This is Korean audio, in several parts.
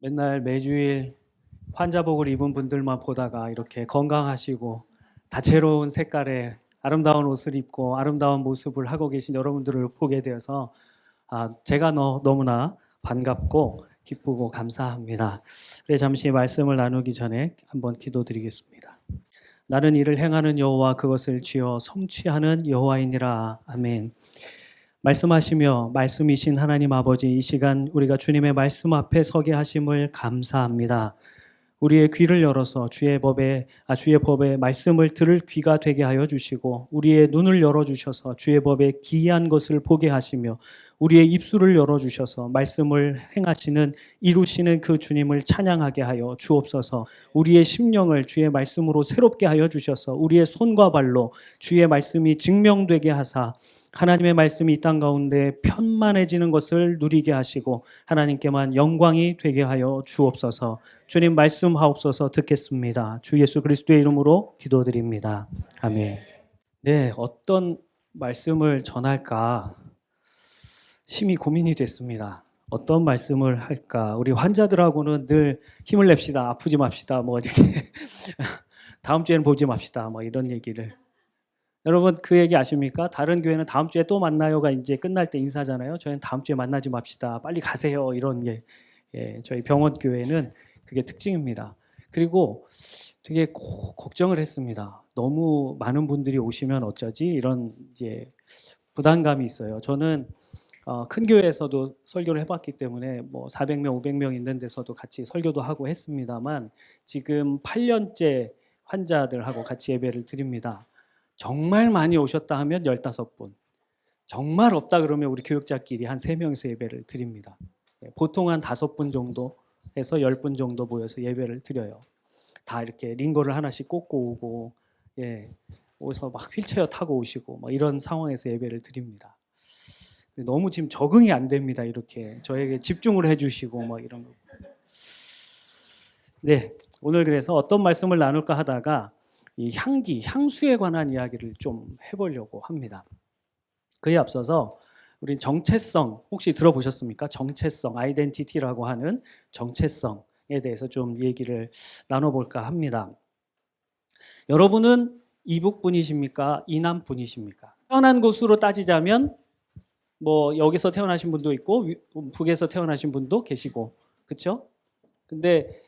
맨날 매주일 환자복을 입은 분들만 보다가 이렇게 건강하시고 다채로운 색깔의 아름다운 옷을 입고 아름다운 모습을 하고 계신 여러분들을 보게 되어서 제가 너무나 반갑고 기쁘고 감사합니다. 그래 잠시 말씀을 나누기 전에 한번 기도드리겠습니다. 나는 이를 행하는 여호와 그것을 지어 성취하는 여호와이니라. 아멘. 말씀하시며 말씀이신 하나님 아버지, 이 시간 우리가 주님의 말씀 앞에 서게 하심을 감사합니다. 우리의 귀를 열어서 주의 법의 말씀을 들을 귀가 되게 하여 주시고 우리의 눈을 열어주셔서 주의 법의 기이한 것을 보게 하시며 우리의 입술을 열어주셔서 말씀을 행하시는 이루시는 그 주님을 찬양하게 하여 주옵소서. 우리의 심령을 주의 말씀으로 새롭게 하여 주셔서 우리의 손과 발로 주의 말씀이 증명되게 하사 하나님의 말씀이 이 땅 가운데 편만해지는 것을 누리게 하시고 하나님께만 영광이 되게 하여 주옵소서. 주님 말씀하옵소서. 듣겠습니다. 주 예수 그리스도의 이름으로 기도드립니다. 아멘. 네, 어떤 말씀을 전할까 심히 고민이 됐습니다. 어떤 말씀을 할까? 우리 환자들하고는 늘 힘을 냅시다. 아프지 맙시다. 뭐 이렇게 다음 주에는 보지 맙시다. 뭐 이런 얘기를. 여러분 그 얘기 아십니까? 다른 교회는 다음 주에 또 만나요가 이제 끝날 때 인사잖아요. 저희는 다음 주에 만나지 맙시다. 빨리 가세요. 이런 게 저희 병원 교회는 그게 특징입니다. 그리고 되게 걱정을 했습니다. 너무 많은 분들이 오시면 어쩌지? 이런 이제 부담감이 있어요. 저는 큰 교회에서도 설교를 해봤기 때문에 뭐 400명, 500명 있는 데서도 같이 설교도 하고 했습니다만 지금 8년째 환자들하고 같이 예배를 드립니다. 정말 많이 오셨다 하면 15분, 정말 없다 그러면 우리 교육자끼리 한 3명이서 예배를 드립니다. 보통 한 5분 정도 해서 10분 정도 모여서 예배를 드려요. 다 이렇게 링거를 하나씩 꽂고 오고, 오서 막 휠체어 타고 오시고 막 이런 상황에서 예배를 드립니다. 너무 지금 적응이 안 됩니다. 이렇게 저에게 집중을 해주시고 막 이런 거. 네, 오늘 그래서 어떤 말씀을 나눌까 하다가 이 향수에 관한 이야기를 좀 해보려고 합니다. 그에 앞서서 우린 정체성 혹시 들어보셨습니까? 정체성, 아이덴티티라고 하는 정체성에 대해서 좀 얘기를 나눠볼까 합니다. 여러분은 이북 분이십니까? 이남 분이십니까? 태어난 곳으로 따지자면 뭐 여기서 태어나신 분도 있고 북에서 태어나신 분도 계시고, 그렇죠? 근데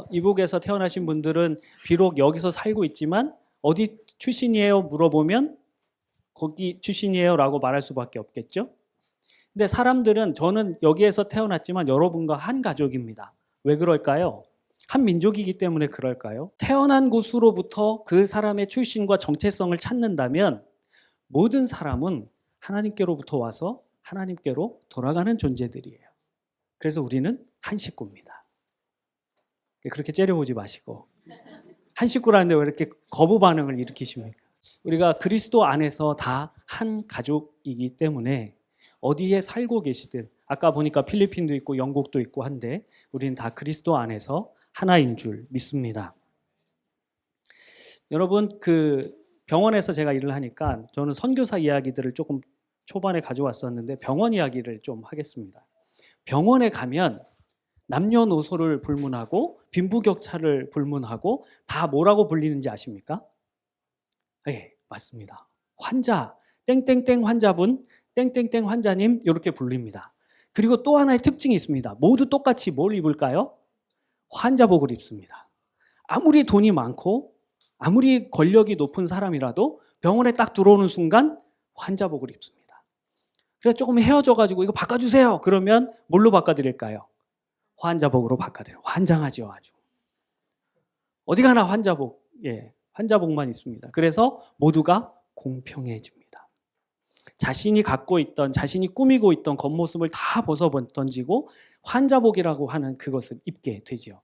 이북에서 태어나신 분들은 비록 여기서 살고 있지만 어디 출신이에요? 물어보면 거기 출신이에요 라고 말할 수밖에 없겠죠. 근데 사람들은 저는 여기에서 태어났지만 여러분과 한 가족입니다. 왜 그럴까요? 한 민족이기 때문에 그럴까요? 태어난 곳으로부터 그 사람의 출신과 정체성을 찾는다면 모든 사람은 하나님께로부터 와서 하나님께로 돌아가는 존재들이에요. 그래서 우리는 한 식구입니다. 그렇게 째려보지 마시고, 한 식구라는데 왜 이렇게 거부 반응을 일으키십니까? 우리가 그리스도 안에서 다 한 가족이기 때문에 어디에 살고 계시든, 아까 보니까 필리핀도 있고 영국도 있고 한데 우리는 다 그리스도 안에서 하나인 줄 믿습니다. 여러분, 그 병원에서 제가 일을 하니까 저는 선교사 이야기들을 조금 초반에 가져왔었는데 병원 이야기를 좀 하겠습니다. 병원에 가면 남녀노소를 불문하고 빈부격차를 불문하고 다 뭐라고 불리는지 아십니까? 네, 맞습니다. 환자, 땡땡땡 환자분, 땡땡땡 환자님 이렇게 불립니다. 그리고 또 하나의 특징이 있습니다. 모두 똑같이 뭘 입을까요? 환자복을 입습니다. 아무리 돈이 많고 아무리 권력이 높은 사람이라도 병원에 딱 들어오는 순간 환자복을 입습니다. 그래서 조금 헤어져가지고 이거 바꿔주세요. 그러면 뭘로 바꿔드릴까요? 환자복으로 바꿔드려요. 환장하죠, 아주. 어디 가나 환자복, 환자복만 있습니다. 그래서 모두가 공평해집니다. 자신이 갖고 있던, 자신이 꾸미고 있던 겉모습을 다 벗어 던지고 환자복이라고 하는 그것을 입게 되죠.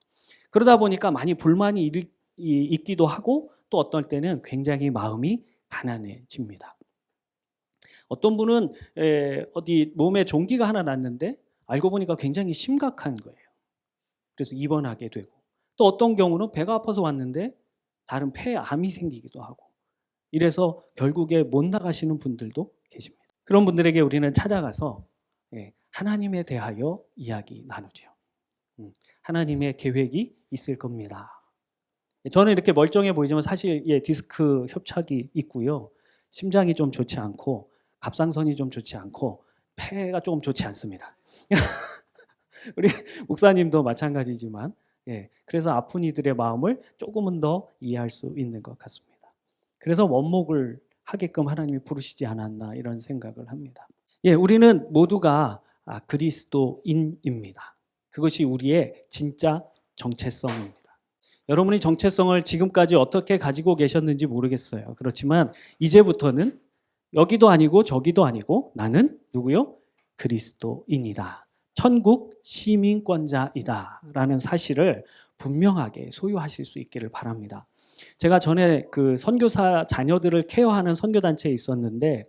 그러다 보니까 많이 불만이 있기도 하고 또 어떨 때는 굉장히 마음이 가난해집니다. 어떤 분은 어디 몸에 종기가 하나 났는데 알고 보니까 굉장히 심각한 거예요. 그래서 입원하게 되고, 또 어떤 경우는 배가 아파서 왔는데 다른 폐암이 생기기도 하고, 이래서 결국에 못 나가시는 분들도 계십니다. 그런 분들에게 우리는 찾아가서 하나님에 대하여 이야기 나누죠. 하나님의 계획이 있을 겁니다. 저는 이렇게 멀쩡해 보이지만 사실 디스크 협착이 있고요. 심장이 좀 좋지 않고 갑상선이 좀 좋지 않고 폐가 조금 좋지 않습니다. 우리 목사님도 마찬가지지만 그래서 아픈 이들의 마음을 조금은 더 이해할 수 있는 것 같습니다. 그래서 원목을 하게끔 하나님이 부르시지 않았나 이런 생각을 합니다. 우리는 모두가 그리스도인입니다. 그것이 우리의 진짜 정체성입니다. 여러분이 정체성을 지금까지 어떻게 가지고 계셨는지 모르겠어요. 그렇지만 이제부터는 여기도 아니고 저기도 아니고 나는 누구요? 그리스도인이다. 천국 시민권자이다. 라는 사실을 분명하게 소유하실 수 있기를 바랍니다. 제가 전에 그 선교사 자녀들을 케어하는 선교단체에 있었는데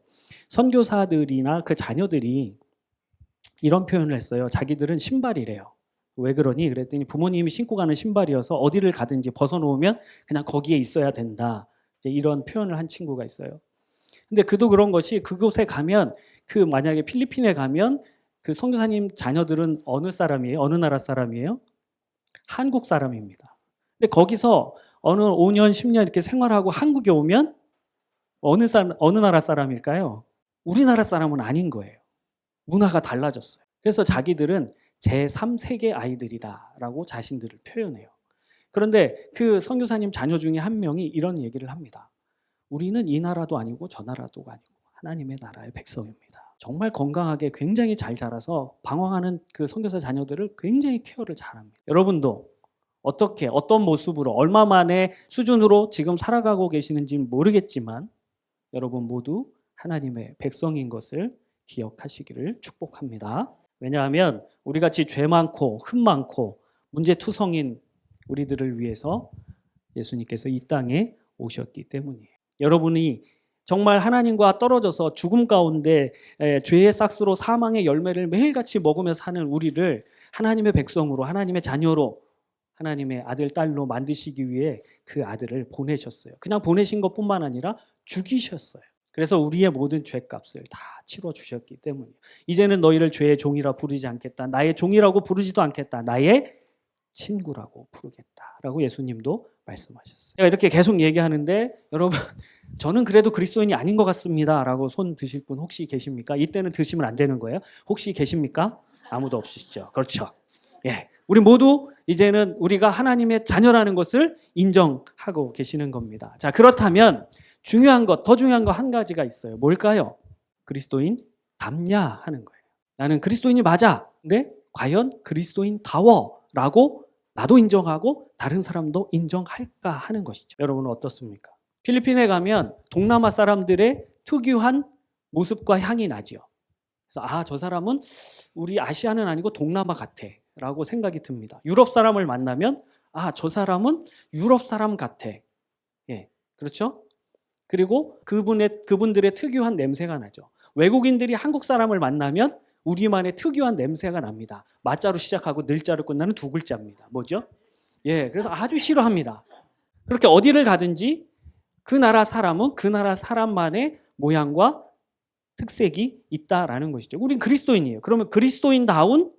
선교사들이나 그 자녀들이 이런 표현을 했어요. 자기들은 신발이래요. 왜 그러니? 그랬더니 부모님이 신고 가는 신발이어서 어디를 가든지 벗어놓으면 그냥 거기에 있어야 된다. 이제 이런 표현을 한 친구가 있어요. 근데 그도 그런 것이 그곳에 가면 만약에 필리핀에 가면 그 선교사님 자녀들은 어느 사람이에요? 어느 나라 사람이에요? 한국 사람입니다. 근데 거기서 어느 5년, 10년 이렇게 생활하고 한국에 오면 어느 나라 사람일까요? 우리나라 사람은 아닌 거예요. 문화가 달라졌어요. 그래서 자기들은 제3세계 아이들이다라고 자신들을 표현해요. 그런데 그 선교사님 자녀 중에 한 명이 이런 얘기를 합니다. 우리는 이 나라도 아니고 저 나라도 아니고 하나님의 나라의 백성입니다. 정말 건강하게 굉장히 잘 자라서 방황하는 그 선교사 자녀들을 굉장히 케어를 잘합니다. 여러분도 어떻게 어떤 모습으로 얼마만의 수준으로 지금 살아가고 계시는지는 모르겠지만 여러분 모두 하나님의 백성인 것을 기억하시기를 축복합니다. 왜냐하면 우리같이 죄 많고 흠 많고 문제투성인 우리들을 위해서 예수님께서 이 땅에 오셨기 때문이에요. 여러분이 정말 하나님과 떨어져서 죽음 가운데 죄의 싹스로 사망의 열매를 매일같이 먹으며 사는 우리를 하나님의 백성으로 하나님의 자녀로 하나님의 아들 딸로 만드시기 위해 그 아들을 보내셨어요. 그냥 보내신 것뿐만 아니라 죽이셨어요. 그래서 우리의 모든 죄값을 다 치러주셨기 때문이에요. 이제는 너희를 죄의 종이라 부르지 않겠다. 나의 종이라고 부르지도 않겠다. 나의 친구라고 부르겠다라고 예수님도 말씀하셨어요. 제가 이렇게 계속 얘기하는데 여러분 저는 그래도 그리스도인이 아닌 것 같습니다 라고 손 드실 분 혹시 계십니까? 이때는 드시면 안 되는 거예요. 혹시 계십니까? 아무도 없으시죠. 그렇죠. 우리 모두 이제는 우리가 하나님의 자녀라는 것을 인정하고 계시는 겁니다. 자, 그렇다면 더 중요한 거 한 가지가 있어요. 뭘까요? 그리스도인 답냐 하는 거예요. 나는 그리스도인이 맞아. 근데 과연 그리스도인다워 라고 나도 인정하고 다른 사람도 인정할까 하는 것이죠. 여러분은 어떻습니까? 필리핀에 가면 동남아 사람들의 특유한 모습과 향이 나죠. 그래서 저 사람은 우리 아시아는 아니고 동남아 같아 라고 생각이 듭니다. 유럽 사람을 만나면 저 사람은 유럽 사람 같아. 그렇죠? 그리고 그분들의 특유한 냄새가 나죠. 외국인들이 한국 사람을 만나면 우리만의 특유한 냄새가 납니다. 마자로 시작하고 늘자로 끝나는 두 글자입니다. 뭐죠? 그래서 아주 싫어합니다. 그렇게 어디를 가든지 그 나라 사람은 그 나라 사람만의 모양과 특색이 있다라는 것이죠. 우린 그리스도인이에요. 그러면 그리스도인다운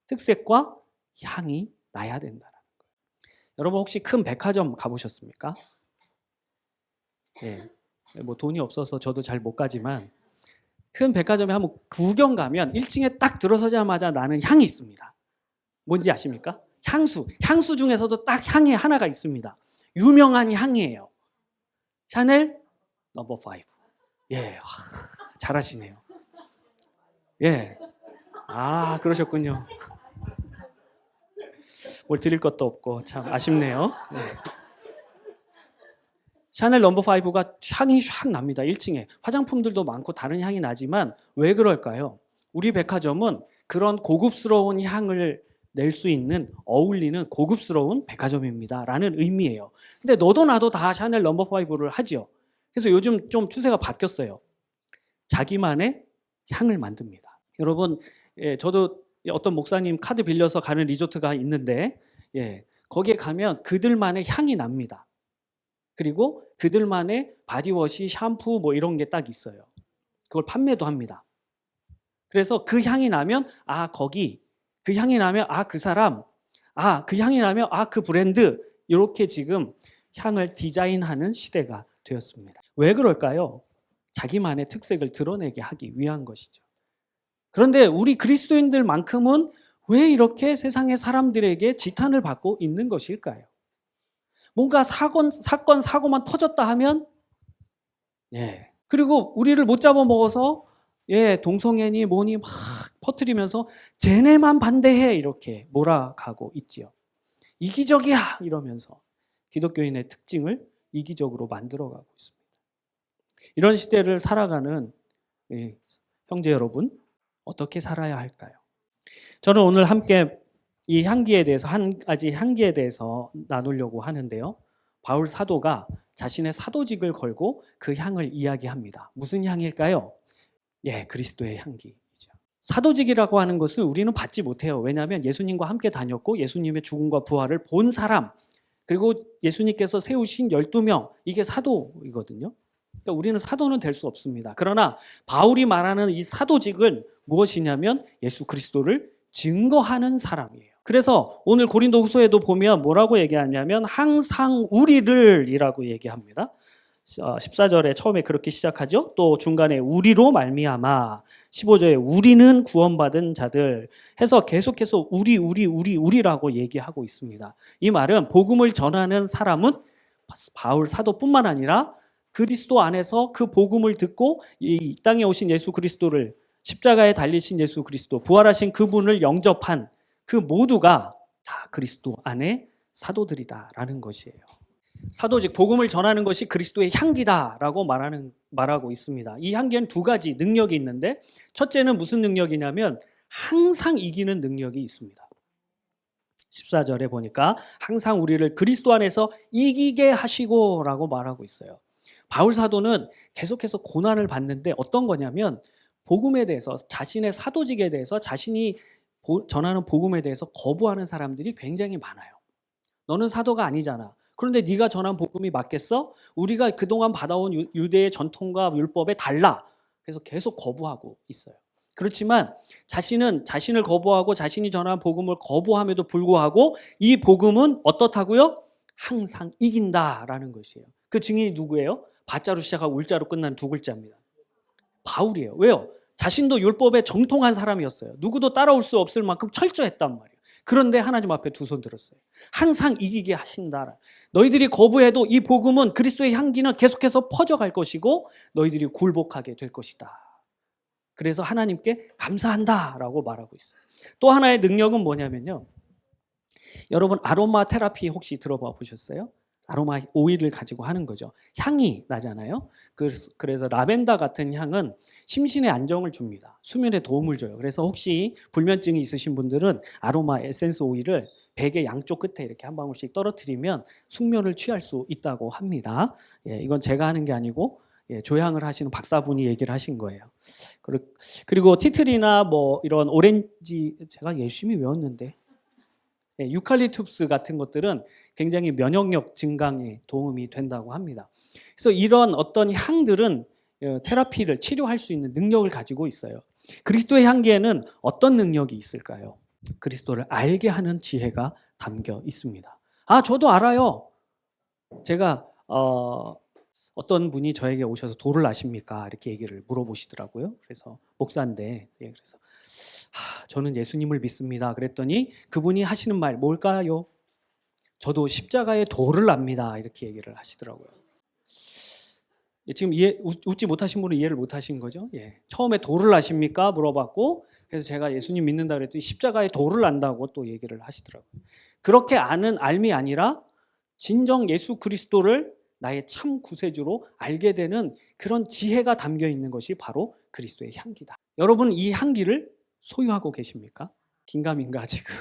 특색과 향이 나야 된다는 거예요. 여러분 혹시 큰 백화점 가보셨습니까? 뭐 돈이 없어서 저도 잘 못 가지만 큰 백화점에 한번 구경 가면 1층에 딱 들어서자마자 나는 향이 있습니다. 뭔지 아십니까? 향수 중에서도 딱 향이 하나가 있습니다. 유명한 향이에요. 샤넬 넘버 5. 잘하시네요. 그러셨군요. 뭘 드릴 것도 없고 참 아쉽네요. 샤넬 넘버 5가 향이 샥 납니다. 1층에. 화장품들도 많고 다른 향이 나지만 왜 그럴까요? 우리 백화점은 그런 고급스러운 향을 낼 수 있는 어울리는 고급스러운 백화점입니다. 라는 의미예요. 근데 너도 나도 다 샤넬 넘버 5를 하죠. 그래서 요즘 좀 추세가 바뀌었어요. 자기만의 향을 만듭니다. 여러분, 저도 어떤 목사님 카드 빌려서 가는 리조트가 있는데 거기에 가면 그들만의 향이 납니다. 그리고 그들만의 바디워시, 샴푸 뭐 이런 게 딱 있어요. 그걸 판매도 합니다. 그래서 그 향이 나면 거기 그 향이 나면 그 사람, 그 향이 나면 그 브랜드, 이렇게 지금 향을 디자인하는 시대가 되었습니다. 왜 그럴까요? 자기만의 특색을 드러내게 하기 위한 것이죠. 그런데 우리 그리스도인들만큼은 왜 이렇게 세상의 사람들에게 지탄을 받고 있는 것일까요? 뭔가 사고만 터졌다 하면 그리고 우리를 못 잡아먹어서 동성애니 뭐니 막 퍼뜨리면서 쟤네만 반대해 이렇게 몰아가고 있지요. 이기적이야 이러면서 기독교인의 특징을 이기적으로 만들어가고 있습니다. 이런 시대를 살아가는 형제 여러분, 어떻게 살아야 할까요? 저는 오늘 함께 이 향기에 대해서 한 가지 향기에 대해서 나누려고 하는데요. 바울 사도가 자신의 사도직을 걸고 그 향을 이야기합니다. 무슨 향일까요? 그리스도의 향기이죠. 사도직이라고 하는 것은 우리는 받지 못해요. 왜냐하면 예수님과 함께 다녔고 예수님의 죽음과 부활을 본 사람, 그리고 예수님께서 세우신 12명, 이게 사도이거든요. 그러니까 우리는 사도는 될 수 없습니다. 그러나 바울이 말하는 이 사도직은 무엇이냐면 예수 그리스도를 증거하는 사람이에요. 그래서 오늘 고린도 후서에도 보면 뭐라고 얘기하냐면 항상 우리를 이라고 얘기합니다. 14절에 처음에 그렇게 시작하죠. 또 중간에 우리로 말미암아 15절에 우리는 구원받은 자들 해서 계속해서 우리라고 얘기하고 있습니다. 이 말은 복음을 전하는 사람은 바울 사도뿐만 아니라 그리스도 안에서 그 복음을 듣고 이 땅에 오신 예수 그리스도를 십자가에 달리신 예수 그리스도 부활하신 그분을 영접한 그 모두가 다 그리스도 안에 사도들이다라는 것이에요. 사도직 복음을 전하는 것이 그리스도의 향기다라고 말하고 있습니다. 이 향기엔 두 가지 능력이 있는데 첫째는 무슨 능력이냐면 항상 이기는 능력이 있습니다. 14절에 보니까 항상 우리를 그리스도 안에서 이기게 하시고라고 말하고 있어요. 바울 사도는 계속해서 고난을 받는데 어떤 거냐면 복음에 대해서 자신의 사도직에 대해서 자신이 전하는 복음에 대해서 거부하는 사람들이 굉장히 많아요. 너는 사도가 아니잖아. 그런데 네가 전한 복음이 맞겠어? 우리가 그동안 받아온 유대의 전통과 율법에 달라. 그래서 계속 거부하고 있어요. 그렇지만 자신은 자신을 거부하고 자신이 전한 복음을 거부함에도 불구하고 이 복음은 어떻다고요? 항상 이긴다라는 것이에요. 그 증인이 누구예요? 바자로 시작하고 울자로 끝난 두 글자입니다. 바울이에요. 왜요? 자신도 율법에 정통한 사람이었어요. 누구도 따라올 수 없을 만큼 철저했단 말이에요. 그런데 하나님 앞에 두 손 들었어요. 항상 이기게 하신다. 너희들이 거부해도 이 복음은 그리스도의 향기는 계속해서 퍼져갈 것이고 너희들이 굴복하게 될 것이다. 그래서 하나님께 감사한다라고 말하고 있어요. 또 하나의 능력은 뭐냐면요. 여러분 아로마 테라피 혹시 들어봐 보셨어요? 아로마 오일을 가지고 하는 거죠. 향이 나잖아요. 그래서 라벤더 같은 향은 심신에 안정을 줍니다. 수면에 도움을 줘요. 그래서 혹시 불면증이 있으신 분들은 아로마 에센스 오일을 베개 양쪽 끝에 이렇게 한 방울씩 떨어뜨리면 숙면을 취할 수 있다고 합니다. 이건 제가 하는 게 아니고 조향을 하시는 박사분이 얘기를 하신 거예요. 그리고 티트리나 뭐 이런 오렌지 제가 열심히 외웠는데 유칼립투스 같은 것들은 굉장히 면역력 증강에 도움이 된다고 합니다. 그래서 이런 어떤 향들은 테라피를 치료할 수 있는 능력을 가지고 있어요. 그리스도의 향기에는 어떤 능력이 있을까요? 그리스도를 알게 하는 지혜가 담겨 있습니다. 저도 알아요. 제가 어떤 분이 저에게 오셔서 도를 아십니까? 이렇게 얘기를 물어보시더라고요. 그래서 목사인데 그래서 저는 예수님을 믿습니다. 그랬더니 그분이 하시는 말 뭘까요? 저도 십자가의 도를 압니다. 이렇게 얘기를 하시더라고요. 지금 웃지 못하신 분은 이해를 못하신 거죠? 처음에 도를 아십니까? 물어봤고 그래서 제가 예수님 믿는다 그랬더니 십자가의 도를 안다고 또 얘기를 하시더라고요. 그렇게 아는 알미 아니라 진정 예수 그리스도를 나의 참 구세주로 알게 되는 그런 지혜가 담겨 있는 것이 바로 그리스도의 향기다. 여러분 이 향기를 소유하고 계십니까? 긴가민가 지금.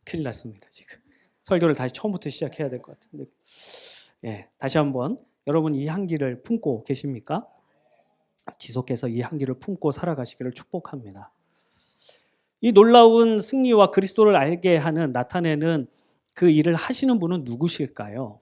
큰일 났습니다 지금. 설교를 다시 처음부터 시작해야 될 것 같은데. 다시 한번 여러분 이 향기를 품고 계십니까? 지속해서 이 향기를 품고 살아가시기를 축복합니다. 이 놀라운 승리와 그리스도를 알게 하는 나타내는 그 일을 하시는 분은 누구실까요?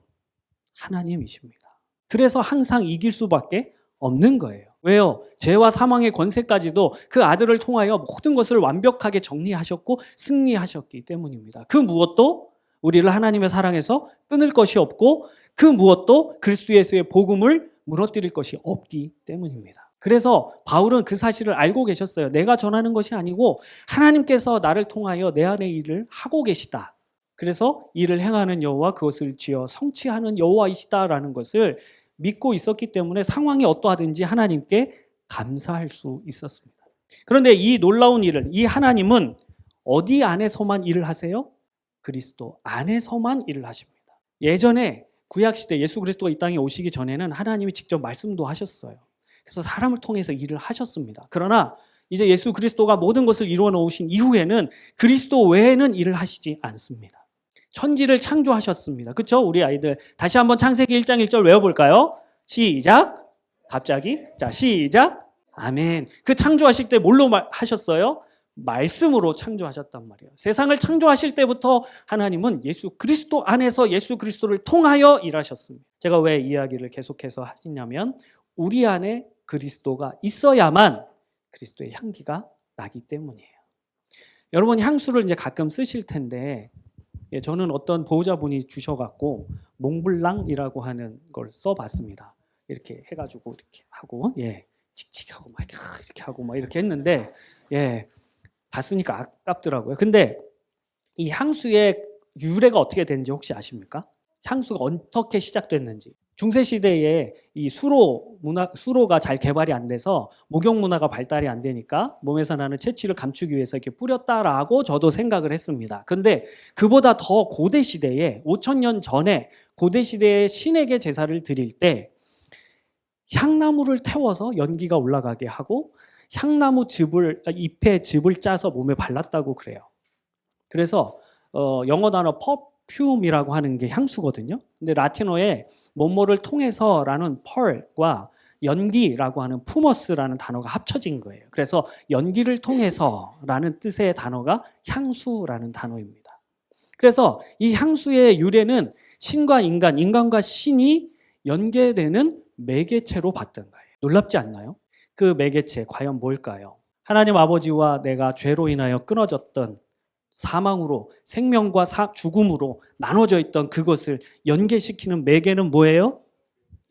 하나님이십니다. 그래서 항상 이길 수밖에 없는 거예요. 왜요? 죄와 사망의 권세까지도 그 아들을 통하여 모든 것을 완벽하게 정리하셨고 승리하셨기 때문입니다. 그 무엇도 우리를 하나님의 사랑에서 끊을 것이 없고 그 무엇도 그리스도 예수의 복음을 무너뜨릴 것이 없기 때문입니다. 그래서 바울은 그 사실을 알고 계셨어요. 내가 전하는 것이 아니고 하나님께서 나를 통하여 내 안에 일을 하고 계시다. 그래서 이를 행하는 여호와 그것을 지어 성취하는 여호와이시다라는 것을 믿고 있었기 때문에 상황이 어떠하든지 하나님께 감사할 수 있었습니다. 그런데 이 놀라운 일을, 이 하나님은 어디 안에서만 일을 하세요? 그리스도 안에서만 일을 하십니다. 예전에 구약시대 예수 그리스도가 이 땅에 오시기 전에는 하나님이 직접 말씀도 하셨어요. 그래서 사람을 통해서 일을 하셨습니다. 그러나 이제 예수 그리스도가 모든 것을 이루어 놓으신 이후에는 그리스도 외에는 일을 하시지 않습니다. 천지를 창조하셨습니다. 그렇죠? 우리 아이들 다시 한번 창세기 1장 1절 외워볼까요? 시작. 갑자기. 자, 시작. 아멘. 그 창조하실 때 뭘로 하셨어요? 말씀으로 창조하셨단 말이에요. 세상을 창조하실 때부터 하나님은 예수 그리스도 안에서 예수 그리스도를 통하여 일하셨습니다. 제가 왜 이야기를 계속해서 하시냐면 우리 안에 그리스도가 있어야만 그리스도의 향기가 나기 때문이에요. 여러분 향수를 이제 가끔 쓰실 텐데 저는 어떤 보호자분이 주셔갖고 몽블랑이라고 하는 걸 써봤습니다. 이렇게 해가지고 이렇게 하고 칙칙하고 막 이렇게 하고 막 이렇게 했는데 다 쓰니까 아깝더라고요. 근데 이 향수의 유래가 어떻게 되는지 혹시 아십니까? 향수가 어떻게 시작됐는지. 중세 시대에 이 수로가 잘 개발이 안 돼서 목욕 문화가 발달이 안 되니까 몸에서 나는 채취를 감추기 위해서 이렇게 뿌렸다라고 저도 생각을 했습니다. 근데 그보다 더 고대 시대에 5,000년 전에 고대 시대에 신에게 제사를 드릴 때 향나무를 태워서 연기가 올라가게 하고 향나무 잎에 즙을 짜서 몸에 발랐다고 그래요. 그래서 영어 단어 퍼퓸이라고 하는 게 향수거든요. 근데 라틴어에 뭐뭐를 통해서라는 펄과 연기라고 하는 푸머스라는 단어가 합쳐진 거예요. 그래서 연기를 통해서라는 뜻의 단어가 향수라는 단어입니다. 그래서 이 향수의 유래는 신과 인간, 인간과 신이 연계되는 매개체로 봤던 거예요. 놀랍지 않나요? 그 매개체 과연 뭘까요? 하나님 아버지와 내가 죄로 인하여 끊어졌던 사망으로 생명과 죽음으로 나눠져 있던 그것을 연계시키는 매개는 뭐예요?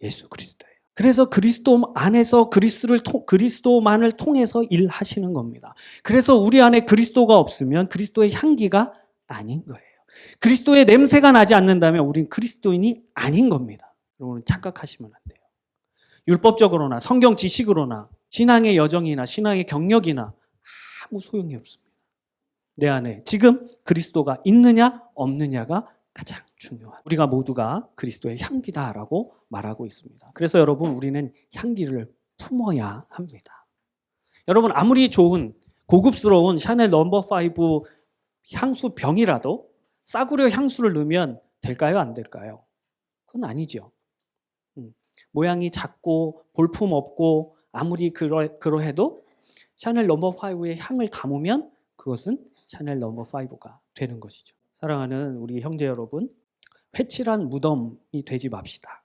예수 그리스도예요. 그래서 그리스도 안에서 그리스도만을 통해서 일하시는 겁니다. 그래서 우리 안에 그리스도가 없으면 그리스도의 향기가 아닌 거예요. 그리스도의 냄새가 나지 않는다면 우린 그리스도인이 아닌 겁니다. 여러분 착각하시면 안 돼요. 율법적으로나 성경 지식으로나 신앙의 여정이나 신앙의 경력이나 아무 소용이 없습니다. 내 안에 지금 그리스도가 있느냐 없느냐가 가장 중요한 우리가 모두가 그리스도의 향기다라고 말하고 있습니다. 그래서 여러분 우리는 향기를 품어야 합니다. 여러분 아무리 좋은 고급스러운 샤넬 넘버5 향수 병이라도 싸구려 향수를 넣으면 될까요? 안 될까요? 그건 아니죠. 모양이 작고 볼품 없고 아무리 그러해도 샤넬 넘버5의 향을 담으면 그것은 샤넬 넘버5가 되는 것이죠. 사랑하는 우리 형제 여러분, 회칠한 무덤이 되지 맙시다.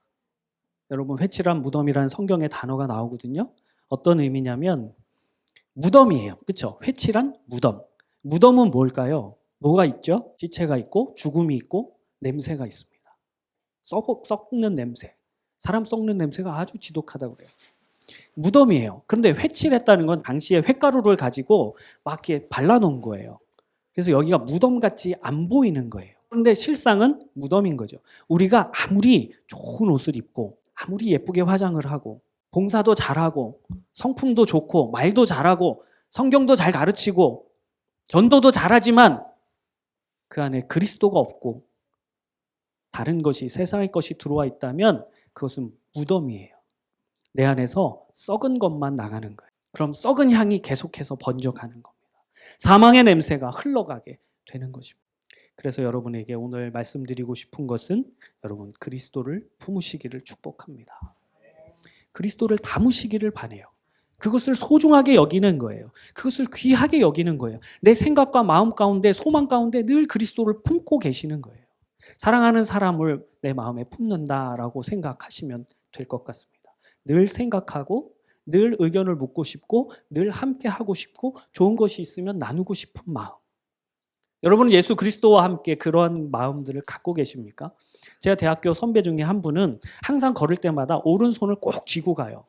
여러분 회칠한 무덤이라는 성경의 단어가 나오거든요. 어떤 의미냐면 무덤이에요. 그렇죠? 회칠한 무덤. 무덤은 뭘까요? 뭐가 있죠? 시체가 있고 죽음이 있고 냄새가 있습니다. 썩는 냄새. 사람 썩는 냄새가 아주 지독하다고 그래요. 무덤이에요. 그런데 회칠했다는 건 당시에 횟가루를 가지고 막 이렇게 발라놓은 거예요. 그래서 여기가 무덤같이 안 보이는 거예요. 그런데 실상은 무덤인 거죠. 우리가 아무리 좋은 옷을 입고 아무리 예쁘게 화장을 하고 봉사도 잘하고 성품도 좋고 말도 잘하고 성경도 잘 가르치고 전도도 잘하지만 그 안에 그리스도가 없고 다른 것이 세상의 것이 들어와 있다면 그것은 무덤이에요. 내 안에서 썩은 것만 나가는 거예요. 그럼 썩은 향이 계속해서 번져가는 겁니다. 사망의 냄새가 흘러가게 되는 것입니다. 그래서 여러분에게 오늘 말씀드리고 싶은 것은 여러분 그리스도를 품으시기를 축복합니다. 그리스도를 담으시기를 바라요. 그것을 소중하게 여기는 거예요. 그것을 귀하게 여기는 거예요. 내 생각과 마음 가운데 소망 가운데 늘 그리스도를 품고 계시는 거예요. 사랑하는 사람을 내 마음에 품는다라고 생각하시면 될 것 같습니다. 늘 생각하고 늘 의견을 묻고 싶고 늘 함께 하고 싶고 좋은 것이 있으면 나누고 싶은 마음. 여러분은 예수 그리스도와 함께 그러한 마음들을 갖고 계십니까? 제가 대학교 선배 중에 한 분은 항상 걸을 때마다 오른손을 꼭 쥐고 가요.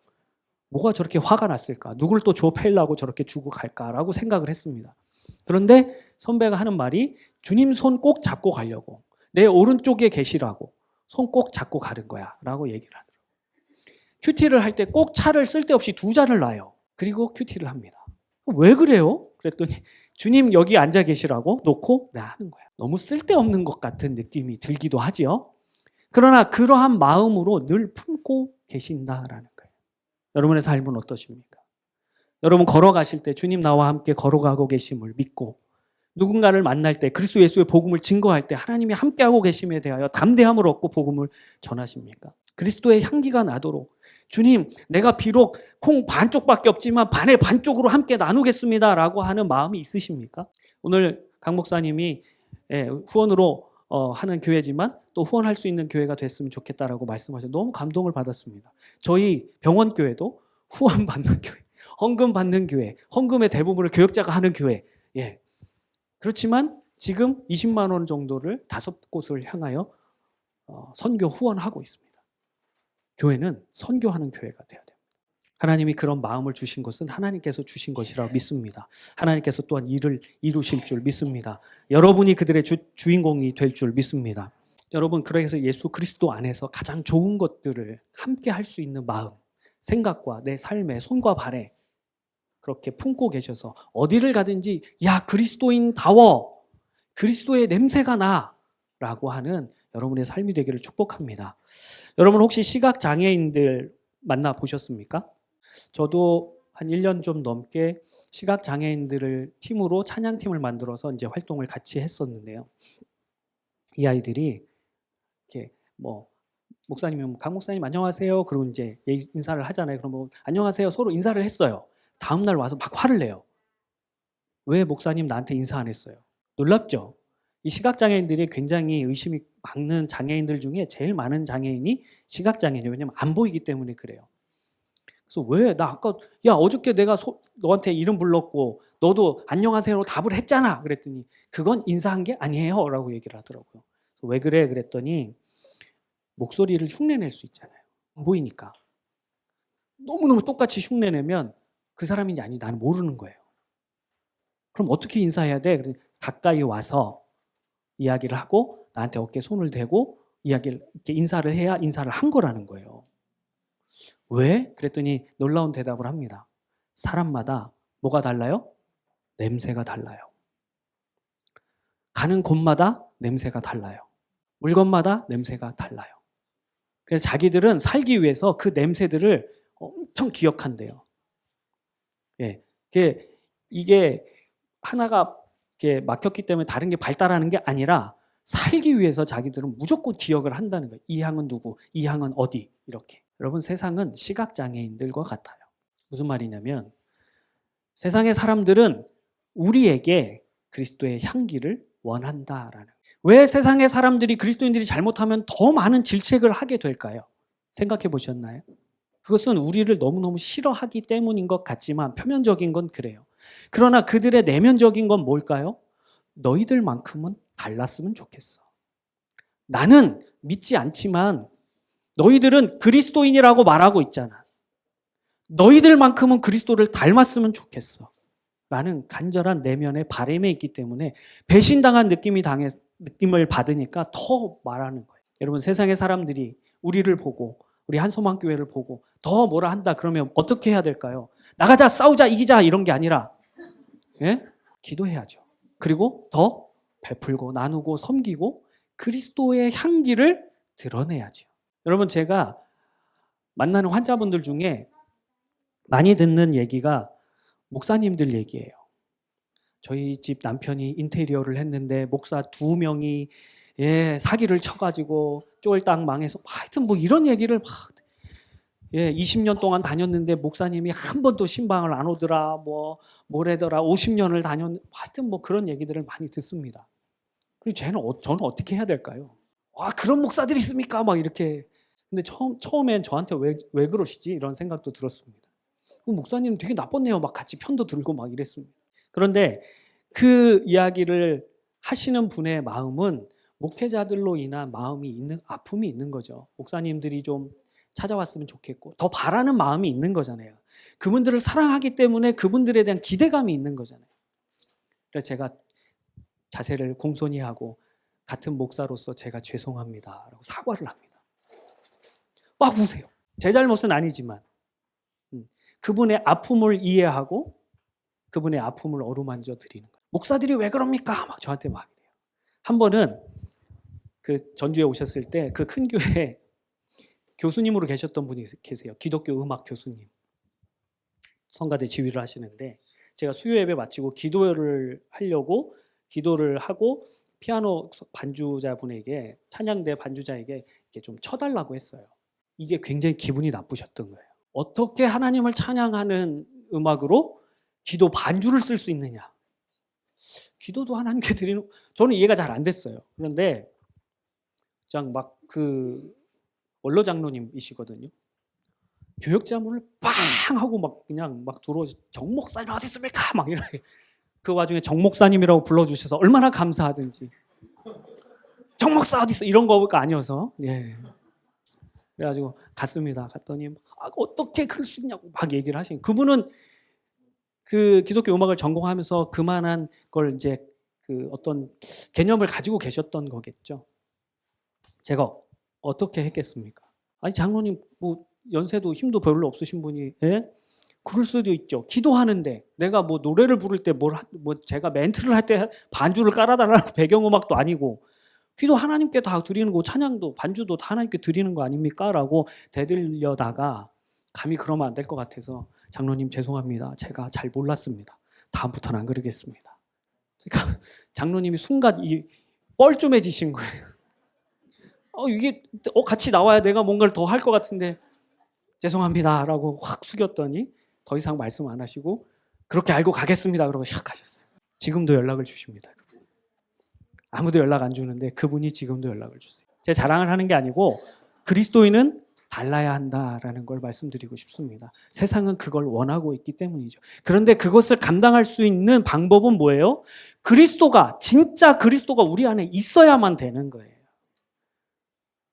뭐가 저렇게 화가 났을까? 누굴 또 조패려고 저렇게 주고 갈까라고 생각을 했습니다. 그런데 선배가 하는 말이 주님 손 꼭 잡고 가려고. 내 오른쪽에 계시라고. 손 꼭 잡고 가는 거야 라고 얘기를 하더라고요. 큐티를 할 때 꼭 차를 쓸데없이 2잔을 놔요. 그리고 큐티를 합니다. 왜 그래요? 그랬더니 주님 여기 앉아 계시라고 놓고 나 하는 거야. 너무 쓸데없는 것 같은 느낌이 들기도 하지요. 그러나 그러한 마음으로 늘 품고 계신다라는 거예요. 여러분의 삶은 어떠십니까? 여러분 걸어가실 때 주님 나와 함께 걸어가고 계심을 믿고 누군가를 만날 때 그리스도 예수의 복음을 증거할 때 하나님이 함께하고 계심에 대하여 담대함을 얻고 복음을 전하십니까? 그리스도의 향기가 나도록 주님 내가 비록 콩 반쪽밖에 없지만 반의 반쪽으로 함께 나누겠습니다 라고 하는 마음이 있으십니까? 오늘 강 목사님이 후원으로 하는 교회지만 또 후원할 수 있는 교회가 됐으면 좋겠다라고 말씀하셔서 너무 감동을 받았습니다. 저희 병원교회도 후원 받는 교회, 헌금 받는 교회, 헌금의 대부분을 교역자가 하는 교회. 그렇지만 지금 20만 원 정도를 5곳을 향하여 선교 후원하고 있습니다. 교회는 선교하는 교회가 되어야 됩니다. 하나님이 그런 마음을 주신 것은 하나님께서 주신 것이라고 믿습니다. 하나님께서 또한 일을 이루실 줄 믿습니다. 여러분이 그들의 주인공이 될 줄 믿습니다. 여러분 그래서 예수 그리스도 안에서 가장 좋은 것들을 함께 할 수 있는 마음, 생각과 내 삶의 손과 발에 그렇게 품고 계셔서 어디를 가든지 야 그리스도인다워, 그리스도의 냄새가 나 라고 하는 여러분의 삶이 되기를 축복합니다. 여러분 혹시 시각장애인들 만나보셨습니까? 저도 한 1년 좀 넘게 시각장애인들을 팀으로 찬양팀을 만들어서 이제 활동을 같이 했었는데요. 이 아이들이 이렇게 목사님이 강 목사님 안녕하세요. 그리고 이제 인사를 하잖아요. 그러면 안녕하세요. 서로 인사를 했어요. 다음 날 와서 막 화를 내요. 왜 목사님 나한테 인사 안 했어요? 놀랍죠? 이 시각장애인들이 굉장히 의심이 많은 장애인들 중에 제일 많은 장애인이 시각장애인이에요. 왜냐면 안 보이기 때문에 그래요. 그래서 왜? 나 아까 어저께 내가 너한테 이름 불렀고 너도 안녕하세요로 답을 했잖아. 그랬더니 그건 인사한 게 아니에요 라고 얘기를 하더라고요. 왜 그래? 그랬더니 목소리를 흉내낼 수 있잖아요. 안 보이니까. 너무너무 똑같이 흉내내면 그 사람인지 아닌지 나는 모르는 거예요. 그럼 어떻게 인사해야 돼? 그러니 가까이 와서 이야기를 하고 나한테 어깨에 손을 대고 이야기를 이렇게 인사를 해야 인사를 한 거라는 거예요. 왜? 그랬더니 놀라운 대답을 합니다. 사람마다 뭐가 달라요? 냄새가 달라요. 가는 곳마다 냄새가 달라요. 물건마다 냄새가 달라요. 그래서 자기들은 살기 위해서 그 냄새들을 엄청 기억한대요. 이게 하나가 이렇게 막혔기 때문에 다른 게 발달하는 게 아니라 살기 위해서 자기들은 무조건 기억을 한다는 거예요. 이 향은 누구, 이 향은 어디 이렇게. 여러분 세상은 시각장애인들과 같아요. 무슨 말이냐면 세상의 사람들은 우리에게 그리스도의 향기를 원한다라는 거예요. 왜 세상의 사람들이 그리스도인들이 잘못하면 더 많은 질책을 하게 될까요? 생각해 보셨나요? 그것은 우리를 너무너무 싫어하기 때문인 것 같지만 표면적인 건 그래요. 그러나 그들의 내면적인 건 뭘까요? 너희들만큼은 달랐으면 좋겠어. 나는 믿지 않지만 너희들은 그리스도인이라고 말하고 있잖아. 너희들만큼은 그리스도를 닮았으면 좋겠어. 라는 간절한 내면의 바람이 있기 때문에 배신당한 느낌을 받으니까 더 말하는 거예요. 여러분 세상의 사람들이 우리를 보고 우리 한소망교회를 보고 더 뭐라 한다 그러면 어떻게 해야 될까요? 나가자, 싸우자, 이기자 이런 게 아니라 기도해야죠. 그리고 더 베풀고 나누고 섬기고 그리스도의 향기를 드러내야죠. 여러분 제가 만나는 환자분들 중에 많이 듣는 얘기가 목사님들 얘기예요. 저희 집 남편이 인테리어를 했는데 목사 2명이 사기를 쳐가지고 쫄딱 망해서 하여튼 뭐 이런 얘기를 막 20년 동안 다녔는데 목사님이 한 번도 신방을 안 오더라 뭐래더라 50년을 하여튼 뭐 그런 얘기들을 많이 듣습니다. 그리고 저는 어떻게 해야 될까요? 와 그런 목사들이 있습니까? 막 이렇게. 근데 처음엔 저한테 왜 그러시지? 이런 생각도 들었습니다. 목사님 되게 나빴네요. 막 같이 편도 들고 막 이랬습니다. 그런데 그 이야기를 하시는 분의 마음은 목회자들로 인한 아픔이 있는 거죠. 목사님들이 좀 찾아왔으면 좋겠고 더 바라는 마음이 있는 거잖아요. 그분들을 사랑하기 때문에 그분들에 대한 기대감이 있는 거잖아요. 그래서 제가 자세를 공손히 하고 같은 목사로서 제가 죄송합니다 라고 사과를 합니다. 막 우세요. 제 잘못은 아니지만 그분의 아픔을 이해하고 그분의 아픔을 어루만져 드리는 거예요. 목사들이 왜 그럽니까? 막 저한테 막 이래요. 한 번은 그 전주에 오셨을 때 그 큰 교회 교수님으로 계셨던 분이 계세요. 기독교 음악 교수님. 성가대 지휘를 하시는데 제가 수요 예배 마치고 기도를 하려고 기도를 하고 피아노 반주자분에게 찬양대 반주자에게 이렇게 좀 쳐달라고 했어요. 이게 굉장히 기분이 나쁘셨던 거예요. 어떻게 하나님을 찬양하는 음악으로 기도 반주를 쓸 수 있느냐. 기도도 하나님께 드리는 저는 이해가 잘 안 됐어요. 그런데 그냥 막 그 원로 장로님이시거든요. 교역자문을 빵 하고 막 그냥 막 들어오시 정 목사님 어디 있습니까? 막 이렇게 그 와중에 정 목사님이라고 불러주셔서 얼마나 감사하든지 정 목사 어디 있어? 이런 거가 아니어서 예. 그래가지고 갔습니다. 갔더니 어떻게 그럴 수 있냐고 막 얘기를 하시는 그분은 그 기독교 음악을 전공하면서 그만한 걸 이제 그 어떤 개념을 가지고 계셨던 거겠죠. 제가 어떻게 했겠습니까? 아니 장로님 뭐 연세도 힘도 별로 없으신 분이 예? 그럴 수도 있죠. 기도하는데 내가 뭐 노래를 부를 때 뭐 제가 멘트를 할 때 반주를 깔아달라는 배경음악도 아니고 기도 하나님께 다 드리는 거 찬양도 반주도 다 하나님께 드리는 거 아닙니까? 라고 대들려다가 감히 그러면 안 될 것 같아서 장로님 죄송합니다. 제가 잘 몰랐습니다. 다음부터는 안 그러겠습니다. 그러니까 장로님이 순간 뻘쭘해지신 거예요. 이게 같이 나와야 내가 뭔가를 더 할 것 같은데 죄송합니다 라고 확 숙였더니 더 이상 말씀 안 하시고 그렇게 알고 가겠습니다 그러고 시작하셨어요. 지금도 연락을 주십니다. 아무도 연락 안 주는데 그분이 지금도 연락을 주세요. 제 자랑을 하는 게 아니고 그리스도인은 달라야 한다라는 걸 말씀드리고 싶습니다. 세상은 그걸 원하고 있기 때문이죠. 그런데 그것을 감당할 수 있는 방법은 뭐예요? 진짜 그리스도가 우리 안에 있어야만 되는 거예요.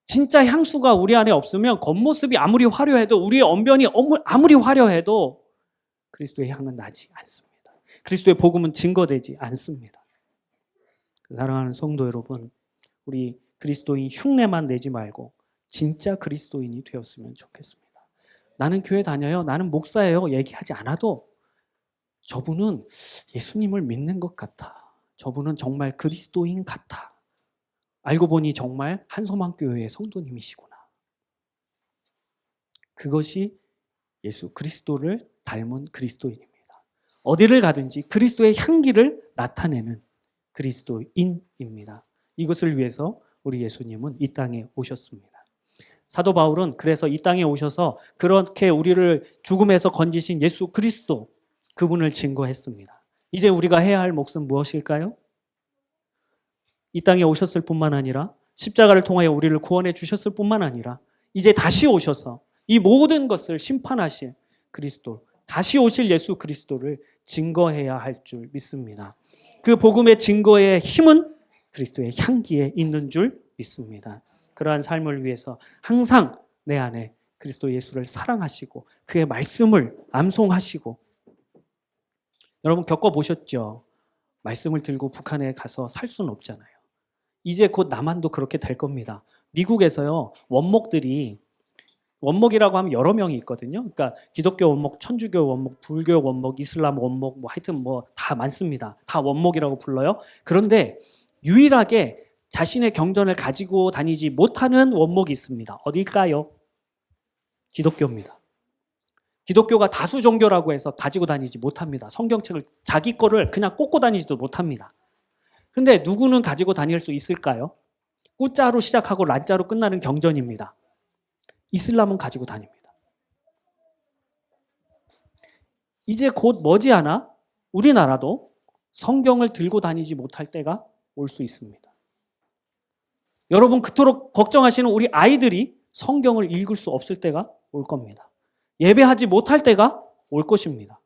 진짜 향수가 우리 안에 없으면 겉모습이 아무리 화려해도 우리의 언변이 아무리 화려해도 그리스도의 향은 나지 않습니다. 그리스도의 복음은 증거되지 않습니다. 사랑하는 성도 여러분, 우리 그리스도인 흉내만 내지 말고 진짜 그리스도인이 되었으면 좋겠습니다. 나는 교회 다녀요. 나는 목사예요. 얘기하지 않아도 저분은 예수님을 믿는 것 같아. 저분은 정말 그리스도인 같아. 알고 보니 정말 한소망교회의 성도님이시구나. 그것이 예수 그리스도를 닮은 그리스도인입니다. 어디를 가든지 그리스도의 향기를 나타내는 그리스도인입니다. 이것을 위해서 우리 예수님은 이 땅에 오셨습니다. 사도 바울은 그래서 이 땅에 오셔서 그렇게 우리를 죽음에서 건지신 예수 그리스도 그분을 증거했습니다. 이제 우리가 해야 할 몫은 무엇일까요? 이 땅에 오셨을 뿐만 아니라 십자가를 통하여 우리를 구원해 주셨을 뿐만 아니라 이제 다시 오셔서 이 모든 것을 심판하실 그리스도, 다시 오실 예수 그리스도를 증거해야 할 줄 믿습니다. 그 복음의 증거의 힘은 그리스도의 향기에 있는 줄 믿습니다. 그러한 삶을 위해서 항상 내 안에 그리스도 예수를 사랑하시고 그의 말씀을 암송하시고 여러분 겪어보셨죠? 말씀을 들고 북한에 가서 살 수는 없잖아요. 이제 곧 남한도 그렇게 될 겁니다. 미국에서요 원목이라고 하면 여러 명이 있거든요. 그러니까 기독교 원목, 천주교 원목, 불교 원목, 이슬람 원목, 하여튼 다 많습니다. 다 원목이라고 불러요. 그런데 유일하게 자신의 경전을 가지고 다니지 못하는 원목이 있습니다. 어딜까요? 기독교입니다. 기독교가 다수 종교라고 해서 가지고 다니지 못합니다. 성경책을 자기 거를 그냥 꽂고 다니지도 못합니다. 근데 누구는 가지고 다닐 수 있을까요? 꾸자로 시작하고 란자로 끝나는 경전입니다. 이슬람은 가지고 다닙니다. 이제 곧 머지않아 우리나라도 성경을 들고 다니지 못할 때가 올 수 있습니다. 여러분 그토록 걱정하시는 우리 아이들이 성경을 읽을 수 없을 때가 올 겁니다. 예배하지 못할 때가 올 것입니다.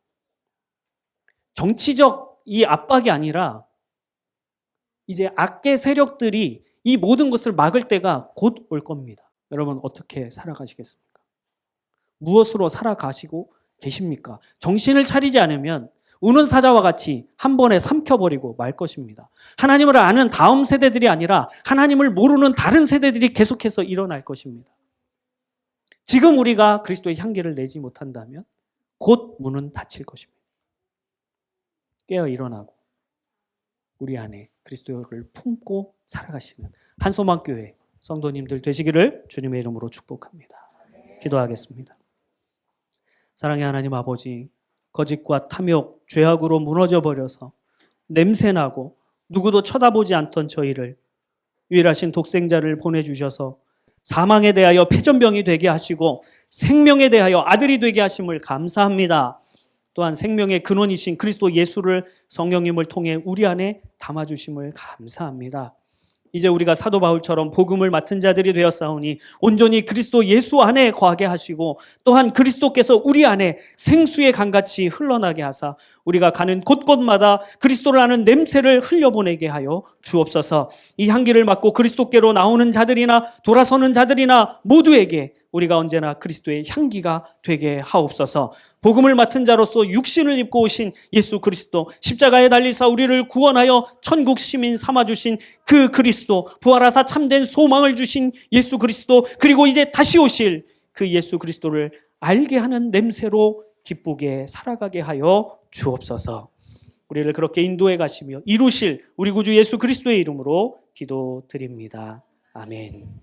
정치적 이 압박이 아니라 이제 악의 세력들이 이 모든 것을 막을 때가 곧 올 겁니다. 여러분 어떻게 살아가시겠습니까? 무엇으로 살아가시고 계십니까? 정신을 차리지 않으면 우는 사자와 같이 한 번에 삼켜버리고 말 것입니다. 하나님을 아는 다음 세대들이 아니라 하나님을 모르는 다른 세대들이 계속해서 일어날 것입니다. 지금 우리가 그리스도의 향기를 내지 못한다면 곧 문은 닫힐 것입니다. 깨어 일어나고 우리 안에 그리스도를 품고 살아가시는 한소망교회 성도님들 되시기를 주님의 이름으로 축복합니다. 기도하겠습니다. 사랑의 하나님 아버지, 거짓과 탐욕, 죄악으로 무너져 버려서 냄새나고 누구도 쳐다보지 않던 저희를 유일하신 독생자를 보내주셔서 사망에 대하여 패전병이 되게 하시고 생명에 대하여 아들이 되게 하심을 감사합니다. 또한 생명의 근원이신 그리스도 예수를 성령님을 통해 우리 안에 담아주심을 감사합니다. 이제 우리가 사도 바울처럼 복음을 맡은 자들이 되었사오니 온전히 그리스도 예수 안에 거하게 하시고 또한 그리스도께서 우리 안에 생수의 강같이 흘러나게 하사 우리가 가는 곳곳마다 그리스도를 아는 냄새를 흘려보내게 하여 주옵소서. 이 향기를 맡고 그리스도께로 나오는 자들이나 돌아서는 자들이나 모두에게 우리가 언제나 그리스도의 향기가 되게 하옵소서. 복음을 맡은 자로서 육신을 입고 오신 예수 그리스도, 십자가에 달리사 우리를 구원하여 천국 시민 삼아주신 그 그리스도, 부활하사 참된 소망을 주신 예수 그리스도, 그리고 이제 다시 오실 그 예수 그리스도를 알게 하는 냄새로 기쁘게 살아가게 하여 주옵소서. 우리를 그렇게 인도해 가시며 이루실 우리 구주 예수 그리스도의 이름으로 기도드립니다. 아멘.